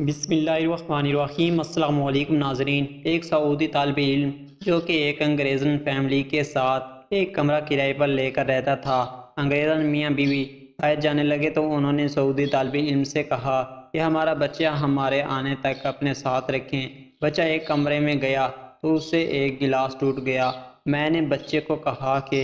بسم اللہ الرحمن الرحیم۔ السلام علیکم ناظرین۔ ایک سعودی طالب علم جو کہ ایک انگریزن فیملی کے ساتھ ایک کمرہ کرائے پر لے کر رہتا تھا۔ انگریزن میاں بیوی آئے جانے لگے تو انہوں نے سعودی طالب علم سے کہا کہ ہمارا بچہ ہمارے آنے تک اپنے ساتھ رکھیں۔ بچہ ایک کمرے میں گیا تو اس سے ایک گلاس ٹوٹ گیا۔ میں نے بچے کو کہا کہ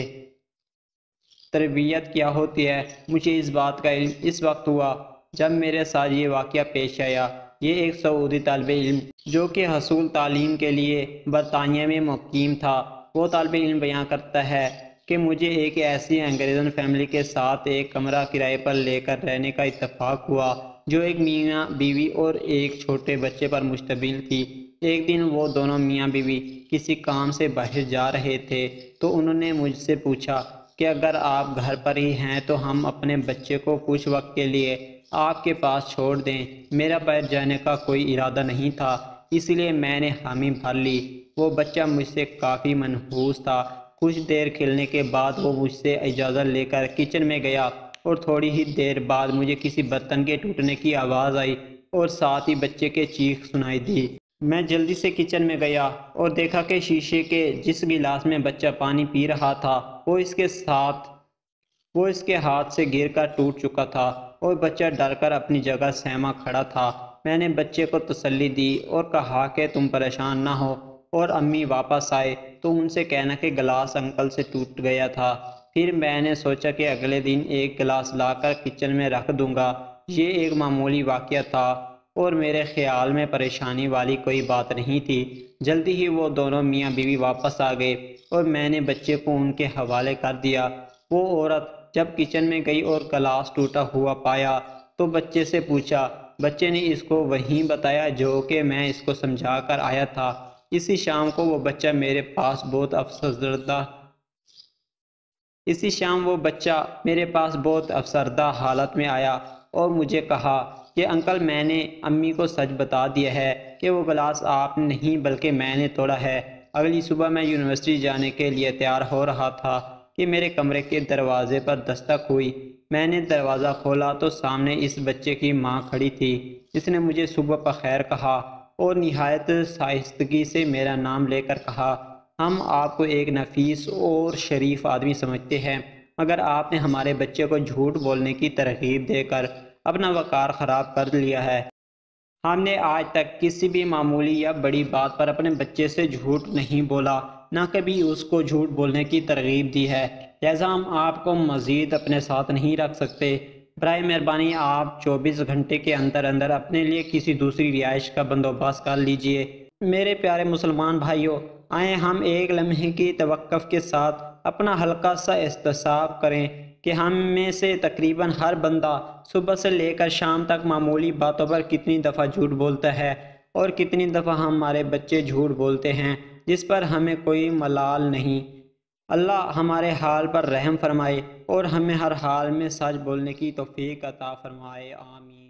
تربیت کیا ہوتی ہے۔ مجھے اس بات کا علم اس وقت ہوا جب میرے ساتھ یہ واقعہ پیش آیا۔ یہ ایک سعودی طالب علم جو کہ حصول تعلیم کے لیے برطانیہ میں مقیم تھا، وہ طالب علم بیان کرتا ہے کہ مجھے ایک ایسی انگریزن فیملی کے ساتھ ایک کمرہ کرائے پر لے کر رہنے کا اتفاق ہوا جو ایک میاں بیوی اور ایک چھوٹے بچے پر مشتمل تھی۔ ایک دن وہ دونوں میاں بیوی کسی کام سے باہر جا رہے تھے تو انہوں نے مجھ سے پوچھا کہ اگر آپ گھر پر ہی ہیں تو ہم اپنے بچے کو کچھ وقت کے لیے آپ کے پاس چھوڑ دیں۔ میرا باہر جانے کا کوئی ارادہ نہیں تھا، اس لیے میں نے حامی بھر لی۔ وہ بچہ مجھ سے کافی منحوس تھا۔ کچھ دیر کھیلنے کے بعد وہ مجھ سے اجازت لے کر کچن میں گیا اور تھوڑی ہی دیر بعد مجھے کسی برتن کے ٹوٹنے کی آواز آئی اور ساتھ ہی بچے کے چیخ سنائی دی۔ میں جلدی سے کچن میں گیا اور دیکھا کہ شیشے کے جس گلاس میں بچہ پانی پی رہا تھا وہ اس کے ہاتھ سے گر کر ٹوٹ چکا تھا اور بچہ ڈر کر اپنی جگہ سہما کھڑا تھا۔ میں نے بچے کو تسلی دی اور کہا کہ تم پریشان نہ ہو، اور امی واپس آئے تو ان سے کہنا کہ گلاس انکل سے ٹوٹ گیا تھا۔ پھر میں نے سوچا کہ اگلے دن ایک گلاس لا کر کچن میں رکھ دوں گا۔ یہ ایک معمولی واقعہ تھا اور میرے خیال میں پریشانی والی کوئی بات نہیں تھی۔ جلدی ہی وہ دونوں میاں بیوی واپس آ گئے اور میں نے بچے کو ان کے حوالے کر دیا۔ وہ عورت جب کچن میں گئی اور گلاس ٹوٹا ہوا پایا تو بچے سے پوچھا۔ بچے نے اس کو وہی بتایا جو کہ میں اس کو سمجھا کر آیا تھا۔ اسی شام وہ بچہ میرے پاس بہت افسردہ حالت میں آیا اور مجھے کہا کہ انکل میں نے امی کو سچ بتا دیا ہے کہ وہ گلاس آپ نے نہیں بلکہ میں نے توڑا ہے۔ اگلی صبح میں یونیورسٹی جانے کے لیے تیار ہو رہا تھا کہ میرے کمرے کے دروازے پر دستک ہوئی۔ میں نے دروازہ کھولا تو سامنے اس بچے کی ماں کھڑی تھی۔ اس نے مجھے صبح بخیر کہا اور نہایت شائستگی سے میرا نام لے کر کہا، ہم آپ کو ایک نفیس اور شریف آدمی سمجھتے ہیں، مگر آپ نے ہمارے بچے کو جھوٹ بولنے کی ترغیب دے کر اپنا وقار خراب کر لیا ہے۔ ہم نے آج تک کسی بھی معمولی یا بڑی بات پر اپنے بچے سے جھوٹ نہیں بولا، نہ کبھی اس کو جھوٹ بولنے کی ترغیب دی ہے، لہذا ہم آپ کو مزید اپنے ساتھ نہیں رکھ سکتے۔ برائے مہربانی آپ 24 گھنٹے کے اندر اندر اپنے لیے کسی دوسری رہائش کا بندوبست کر لیجئے۔ میرے پیارے مسلمان بھائیوں، آئیں ہم ایک لمحے کی توقف کے ساتھ اپنا ہلکا سا احتساب کریں کہ ہم میں سے تقریباً ہر بندہ صبح سے لے کر شام تک معمولی باتوں پر کتنی دفعہ جھوٹ بولتا ہے، اور کتنی دفعہ ہمارے بچے جھوٹ بولتے ہیں جس پر ہمیں کوئی ملال نہیں۔ اللہ ہمارے حال پر رحم فرمائے اور ہمیں ہر حال میں سچ بولنے کی توفیق عطا فرمائے، آمین۔